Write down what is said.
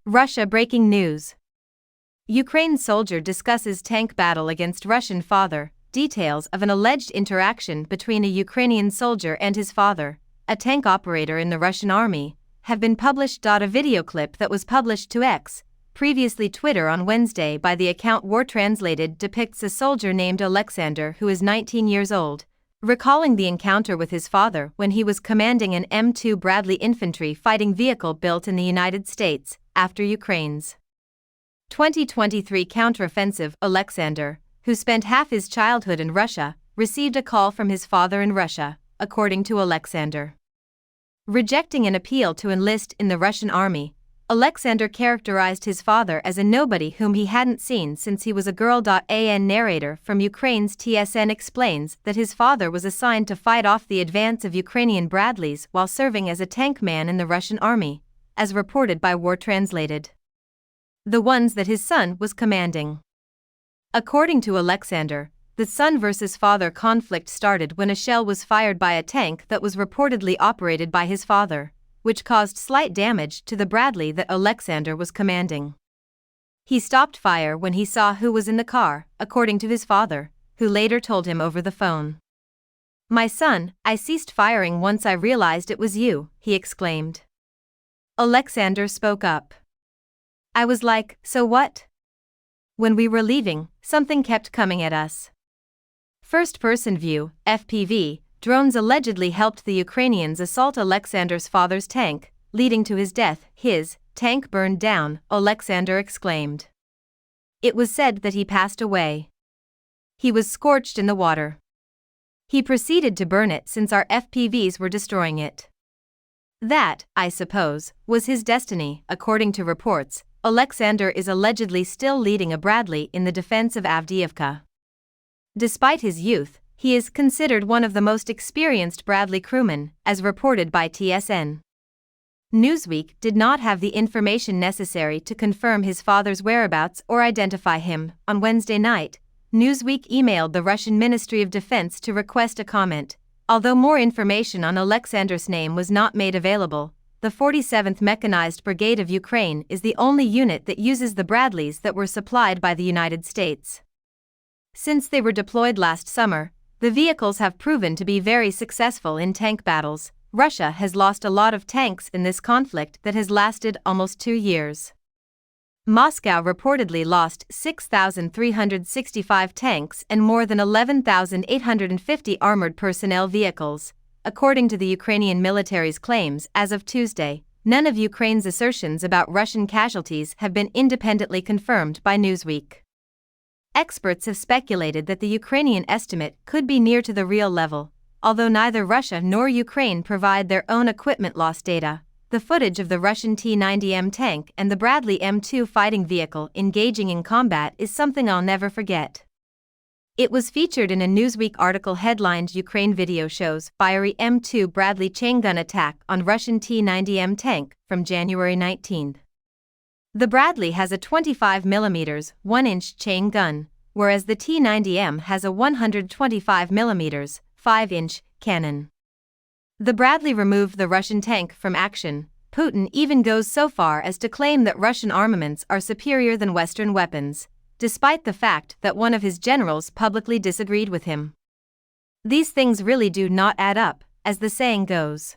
Russia breaking news. Ukraine soldier discusses tank battle against Russian father. Details of an alleged interaction between a Ukrainian soldier and his father, a tank operator in the Russian army, have been published. A video clip that was published to X, previously Twitter, on Wednesday by the account War Translated depicts a soldier named Alexander who is 19 years old, recalling the encounter with his father when he was commanding an M2 Bradley infantry fighting vehicle built in the United States after Ukraine's 2023 counteroffensive. Alexander, who spent half his childhood in Russia, received a call from his father in Russia, according to Alexander. Rejecting an appeal to enlist in the Russian army, Alexander characterized his father as a nobody whom he hadn't seen since he was a girl. An narrator from Ukraine's TSN explains that his father was assigned to fight off the advance of Ukrainian Bradleys while serving as a tank man in the Russian army, as reported by War Translated. The ones that his son was commanding. According to Alexander, the son versus father conflict started when a shell was fired by a tank that was reportedly operated by his father, which caused slight damage to the Bradley that Alexander was commanding. He stopped fire when he saw who was in the car, according to his father, who later told him over the phone. "My son, I ceased firing once I realized it was you," he exclaimed. Alexander spoke up. "I was like, so what?" When we were leaving, something kept coming at us. First-person view, FPV, drones allegedly helped the Ukrainians assault Alexander's father's tank, leading to his death. "His tank burned down," Alexander exclaimed. "It was said that he passed away. He was scorched in the water. He proceeded to burn it since our FPVs were destroying it. That, I suppose, was his destiny." According to reports, Alexander is allegedly still leading a Bradley in the defense of Avdiivka. Despite his youth, he is considered one of the most experienced Bradley crewmen, as reported by TSN. Newsweek did not have the information necessary to confirm his father's whereabouts or identify him. On Wednesday night, Newsweek emailed the Russian Ministry of Defense to request a comment, although more information on Alexander's name was not made available. The 47th Mechanized Brigade of Ukraine is the only unit that uses the Bradleys that were supplied by the United States. Since they were deployed last summer, the vehicles have proven to be very successful in tank battles. Russia has lost a lot of tanks in this conflict that has lasted almost 2 years. Moscow reportedly lost 6,365 tanks and more than 11,850 armored personnel vehicles, according to the Ukrainian military's claims. As of Tuesday, none of Ukraine's assertions about Russian casualties have been independently confirmed by Newsweek. Experts have speculated that the Ukrainian estimate could be near to the real level, although neither Russia nor Ukraine provide their own equipment loss data. The footage of the Russian T-90M tank and the Bradley M2 fighting vehicle engaging in combat is something I'll never forget. It was featured in a Newsweek article headlined "Ukraine video shows fiery M2 Bradley chain gun attack on Russian T-90M tank" from January 19. The Bradley has a 25mm 1-inch chain gun, whereas the T-90M has a 125mm 5-inch cannon. The Bradley removed the Russian tank from action. Putin even goes so far as to claim that Russian armaments are superior than Western weapons, despite the fact that one of his generals publicly disagreed with him. These things really do not add up, as the saying goes.